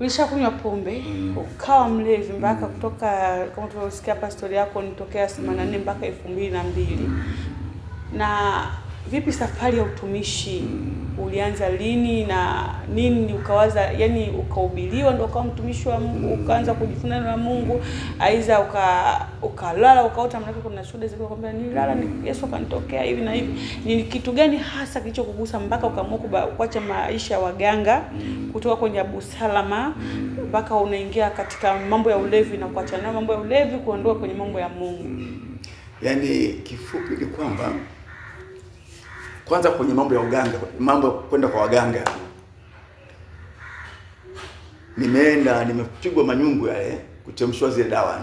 Ulishakunywa pombe, ukawa mlevi mpaka kutoka kama tulivyosikia hapa story yako nitokea 84 mpaka 2002. Na vipi safari ya utumishi ulianza lini na nini ukawaza, yani ukahubiriwa ndio ukawa mtumishi wa Mungu, ukaanza kujifunza na Mungu, aiza ukalala ukaota manake kuna shuhuda zilizokuambia nilala ni Yesu akanitokea hivi na hivi. Ni kitu gani hasa kilichokugusa mpaka ukaamua kuacha maisha ya waganga, kutoka kwenye Abu Salama mpaka unaingia katika mambo ya ulevi na kuacha na mambo ya ulevi kuondoa kwenye mambo ya Mungu? Yani kifupi ni kwamba kwanza kwenye mambo ya uganga, mambo kwenda kwa waganga, nimepigwa manyungu yale, kuchemshwa zile dawa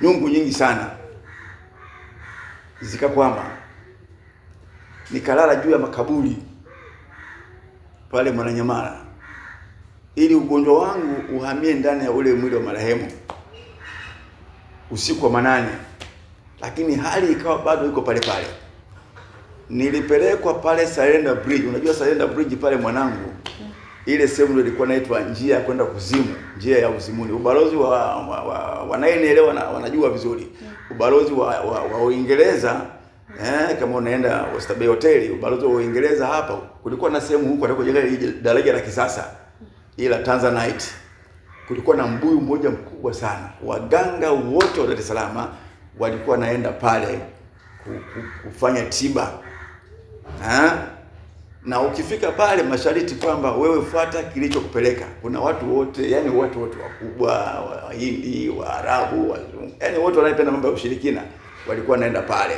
nyungu nyingi sana, zikakwama, nikalala juu ya makaburi pale Mwananyamala ili ugonjwa wangu uhamie ndani ya ule mwili wa marehemu usiku wa manane, lakini hali ikawa bado iko pale pale. Nilipelekwa pale Salenda Bridge. Unajua Salenda Bridge pale mwanangu, ile sehemu ndio ilikuwa inaitwa njia ya kwenda kuzimu, njia ya uzimuni. Ubalozi wanaelewa na wanajua vizuri. Ubalozi wa Uingereza, kama unaenda Oysterbay Hotel, ubalozi wa Uingereza hapa, kulikuwa na sehemu huko atakojenga daraja la kisasa ila Tanzanite. Kulikuwa na mbuyu mmoja mkubwa sana. Waganga wote wa Dar es Salaam walikuwa naenda pale kufanya tiba. Na ukifika pale mashariti kwamba wewe fuata kilichokupeleka. Kuna watu wote, yani watu wakubwa, Wahindi, Waarabu, Wazungu, yani wote wanapenda mambo ya ushirikina walikuwa naenda pale.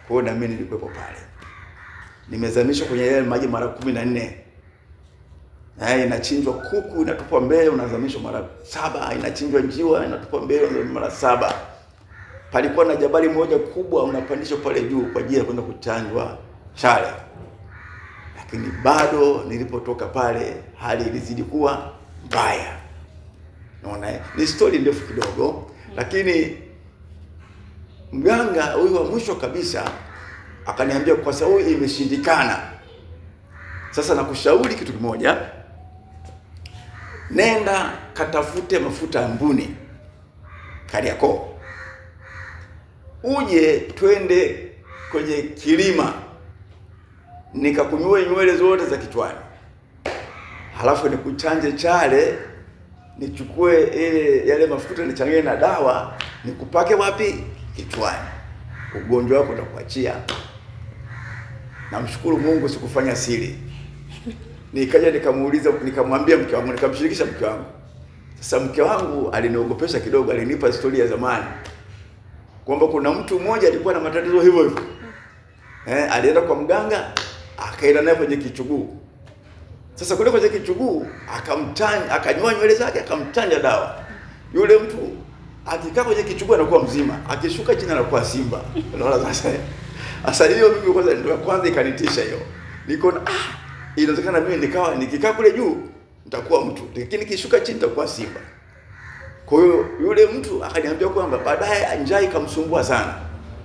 Kwa hiyo na mimi nilikuwepo pale. Nimezamishwa kwenye yale maji mara 14. Inachinjwa kuku, inatupwa mbele, unazamishwa mara 7, inachinjwa njiwa, inatupwa mbele, mara 7. Palikuwa na jabali moja kubwa unapandishwa pale juu kwa ajili ya kwenda kuchanjwa chale. Lakini bado nilipotoka pale hali ilizidi kuwa mbaya. Unaona, ni story ndefu kidogo, lakini mganga huyu wa mwisho kabisa akaniambia kwa sababu imeshindikana, sasa nakushauri kitu kimoja, nenda katafute mafuta ya mbuni Kariakoo, uje twende kwenye kilima nikakunywe nywele zote za kichwani, halafu nikuchanje chale, nichukue yale mafuta nichanganye na dawa nikupake wapi? Kichwani. Ugonjwa wako utakuachia. Namshukuru Mungu sikufanya siri. Nikaja nikamwambia mke wangu, nikamshirikisha mke wangu. Sasa mke wangu aliniogopesha kidogo, alinipa historia ya zamani kwamba kuna mtu mmoja alikuwa na matatizo hivyo hivyo. Alienda kwa mganga, akaenda naye kwenye kichuguu. Sasa kule kwenye kichuguu akanyoa nywele zake, akamtanja dawa. Yule mtu akikaa kwenye kichuguu anakuwa mzima, akishuka chini anakuwa simba. Unaona sasa hiyo mimi kwanza ikanitisha hiyo. Niko inawezekana mimi nikikaa kule juu nitakuwa mtu, lakini nikishuka chini nitakuwa simba. Kwa hiyo yule mtu akaniambia kwamba baadaye njaa ikamsumbua sana,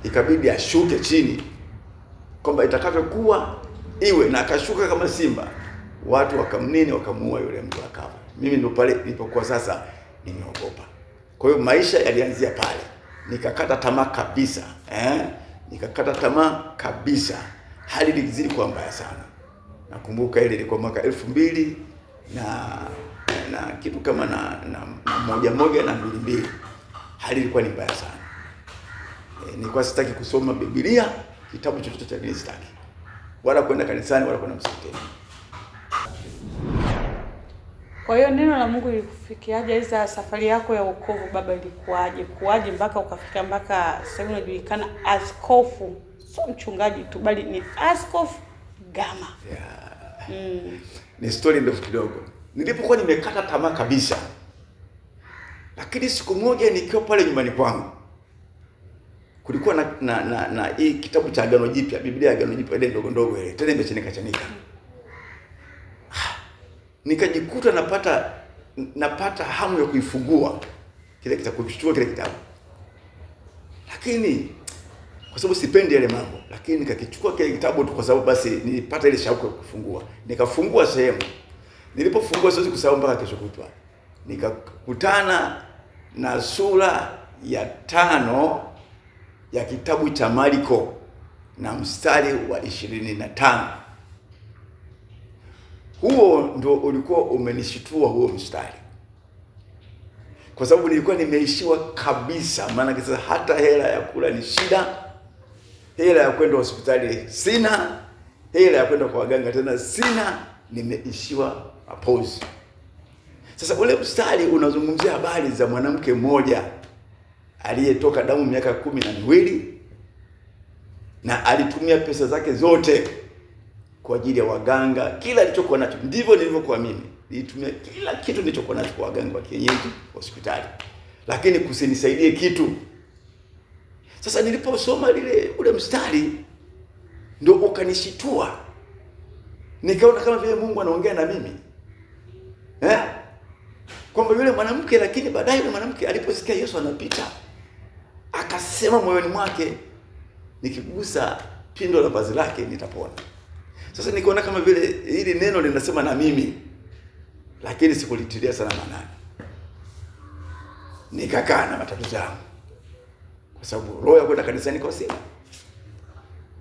ikabidi ashuke chini kwamba itakavyokuwa iwe, na akashuka kama simba. Watu wakamuua yule mtu akafa. Mimi ndo pale nilipokuwa sasa nimeogopa. Kwa hiyo maisha yalianzia pale. Nikakata tamaa kabisa. Nikakata tamaa kabisa. Hali ilizidi kuwa mbaya sana. Nakumbuka ile ilikuwa mwaka 2000 na kitu kama na 1 na 2. Hali ilikuwa ni mbaya sana. Nilikuwa sitaki kusoma Biblia, kitabu chochote cha dini sitaki. Wala kwenda kanisani wala kwenda msikitini. Kwa hiyo neno la Mungu lilikufikiaje? Hizo safari yako ya wokovu baba kuaje mpaka ukafika mpaka sasa unajulikana askofu, sio mchungaji tu bali ni askofu Gama? Ni story ndefu kidogo. Nilipokuwa nimekata tamaa kabisa, lakini siku moja nikiwa pale nyumbani kwangu, kulikuwa na hii kitabu cha Agano Jipya, Biblia ya Agano Jipya ile ndogo ile, tena imechanika. Nikajikuta napata hamu ya kuifungua kile kitabu, kuchukua kile kitabu. Lakini kwa sababu sipendi yale mambo, lakini nikakichukua kile kitabu tu kwa sababu basi nilipata ile shauku ya kufungua. Nikafungua sehemu. Nilipofungua siwezi kusahau mpaka kesho kutwa. Nikakutana na sura ya 5 ya kitabu cha Marko na mstari wa 25. Huo ndio ulikuwa umenishitua huo mstari. Kwa sababu nilikuwa nimeishiwa kabisa, maana sasa hata hela ya kula ni shida, hela ya kwenda hospitali sina, hela ya kwenda kwa waganga tena sina, nimeishiwa mapozi. Sasa ule mstari unazungumzia habari za mwanamke mmoja aliyetoka damu miaka 12 na alitumia pesa zake zote kwa ajili ya waganga. Kila alichokuwa nacho, ndivyo nilivyokuwa mimi. Nilitumia kila kitu nilichokuwa nacho kwa waganga wa kienyeji, hospitali, lakini kusinisaidie kitu. Sasa niliposoma ule mstari ndio ukanishitua. Nikaona kama vile Mungu anaongea na mimi. Kwamba yule mwanamke, lakini baadaye yule mwanamke aliposikia Yesu anapita, akasema moyoni mwake, nikigusa pindo la vazi lake nitapona. Sasa nikaona kama vile hili neno linasema na mimi, lakini sikulitilia sana maanani. Nikakaa na matatizo yangu, kwa sababu roho ya kwenda kanisani kwa sina.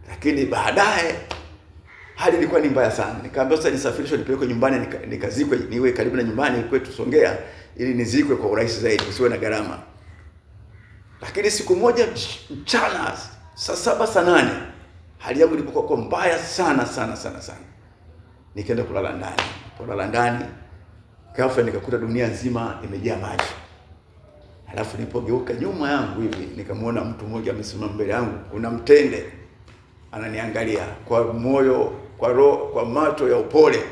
Lakini baadaye hali ilikuwa ni mbaya sana. Nikaambiwa sasa nisafirishwe nipelekwe nyumbani, nikazikwe, niwe karibu na nyumbani kwetu Songea, ili nizikwe kwa urahisi zaidi, usiwe na gharama. Lakini siku moja mchana saa 7 saa 8 hali yangu ilipokuwa mbaya sana sana sana sana, nikaenda kulala ndani. Kulala ndani, ghafla nikakuta dunia nzima imejaa maji. Halafu nilipogeuka nyuma yangu hivi, nikamwona mtu mmoja amesimama mbele yangu, kuna mtende, ananiangalia kwa moyo, kwa roho, kwa macho ya upole.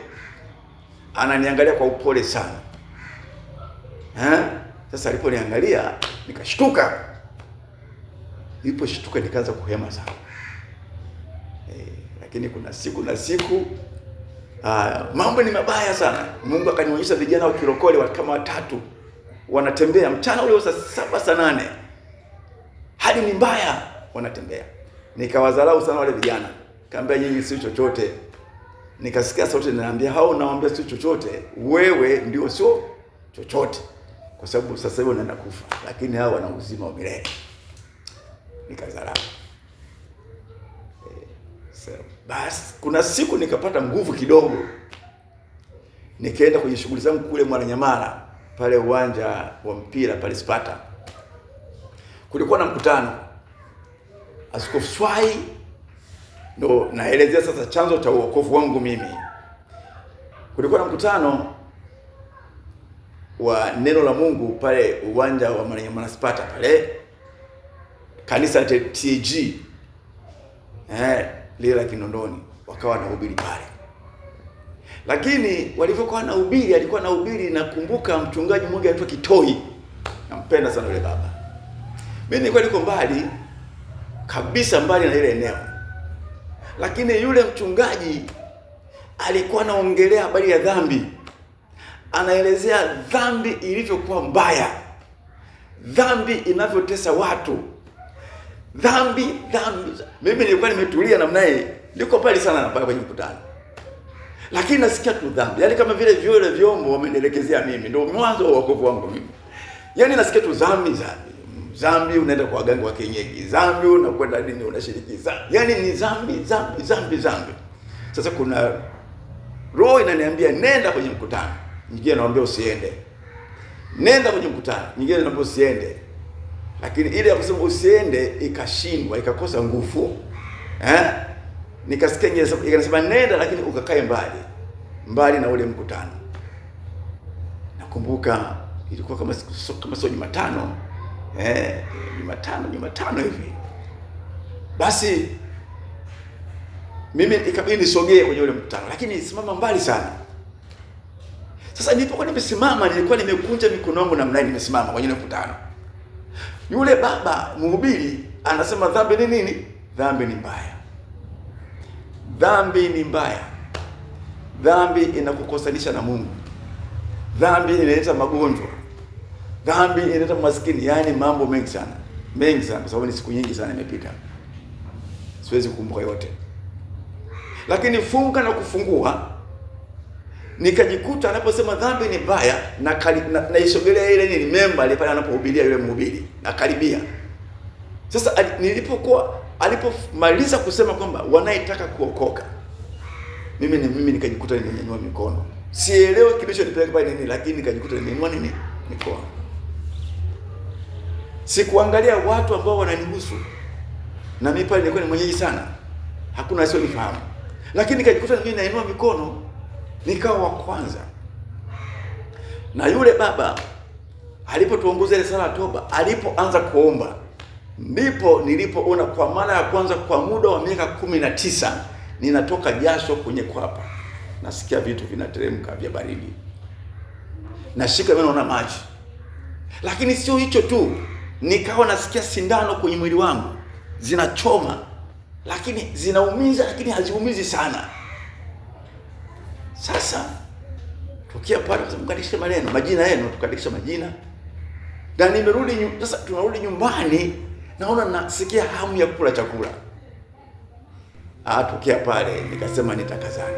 Ananiangalia kwa upole sana. Sasa aliponiangalia nikashtuka. Niliposhtuka nikaanza kuhema sana. Lakini kuna siku mambo ni mabaya sana. Mungu akanionyesha vijana wa kirokole kama 3 wanatembea mchana ule saa 7 saa 8. Hali ni mbaya, wanatembea. Nikawadharau sana wale vijana. Kaambia nyinyi si chochote. Nikasikia sauti inaniambia, hao naomba si chochote, wewe ndio sio chochote. Kwa sababu sasa hivi unaenda kufa, lakini hao wana uzima wa milele. Nikadharau. Basi kuna siku nikapata nguvu kidogo. Nikaenda kwenye shughuli zangu kule Mwananyamala, pale uwanja wa mpira pale Sparta. Kulikuwa na mkutano. Askofu Swai ndo naelezea sasa chanzo cha wokovu wangu mimi. Kulikuwa na mkutano wa neno la Mungu pale uwanja wa Mwananyamala Sparta pale kanisa la TG lile la Kinondoni, wakawa na ubiri pale. Lakini walivyokuwa na ubiri, alikuwa na ubiri, nakumbuka mchungaji mmoja anaitwa Kitoi. Nampenda sana yule baba. Mimi nilikuwa niko mbali kabisa, mbali na ile eneo. Lakini yule mchungaji alikuwa anaongelea habari ya dhambi. Anaelezea dhambi ilivyokuwa mbaya. Dhambi inavyotesa watu. Dhambi. Mimi nilikuwa nimetulia namna hii, niko pale sana napaka kwenye mkutano. Lakini nasikia tu dhambi. Yaani kama vile vile vyombo wamenielekezea mimi. Ndio mwanzo wa wokovu wangu mimi. Yaani nasikia tu dhambi, unaenda kwa waganga wa kienyeji. Dhambi, unakwenda dini unashiriki. Yaani ni dhambi. Sasa kuna roho inaniambia nenda kwenye mkutano. Nyingine naambia usiende. Nenda kwenye mkutano. Nyingine naambia usiende. Lakini ile ya kusema usiende ikashindwa, ikakosa nguvu. Nikasikia inasema nenda, lakini ukakae mbali na ule mkutano. Nakumbuka ilikuwa kama sio Jumatano. Jumatano hivi. Basi mimi ikabidi nisogee kwenye ule mkutano, lakini nisimama mbali sana. Sasa nilipokuwa nimesimama, nilikuwa nimekunja mikono yangu namna hii, nimesimama kwenye mkutano. Yule baba mhubiri anasema dhambi ni nini? Dhambi ni mbaya. Dhambi ni mbaya. Dhambi inakukosanisha na Mungu. Dhambi inaleta magonjwa. Dhambi inaleta maskini, yani mambo mengi sana. Kwa sababu ni siku nyingi sana imepita. Siwezi kukumbuka yote. Lakini funga na kufungua nikajikuta anaposema dhambi ni mbaya na isogelea ile ni memba ile pale anapohubiria yule mhubiri na karibia. Sasa alipomaliza kusema kwamba wanaitaka kuokoka, mimi nikajikuta nimenyanyua mikono. Sielewi kilichonipeleka pale nini, lakini nikajikuta nimenyanyua mikono. Sikuangalia watu ambao wananihusu, na mimi pale nilikuwa ni mwenyeji sana, hakuna asiyonifahamu, lakini nikajikuta mimi nainua mikono, nikawa wa kwanza. Na yule baba alipotuongoza ile sala ya toba, alipoanza kuomba, ndipo nilipoona kwa mara ya kwanza kwa muda wa miaka 19 ninatoka jasho kwenye kwapa, nasikia vitu vinateremka vya baridi, nashika mimi naona maji. Lakini sio hicho tu, nikawa nasikia sindano kwenye mwili wangu zinachoma, lakini zinaumiza, lakini haziumizi sana. Sasa tukia pale tukadikisha maneno, majina yenu tukadikisha majina. Na nimerudi sasa, tunarudi nyumbani, naona nasikia hamu ya kula chakula. Tukia pale nikasema nitakazana.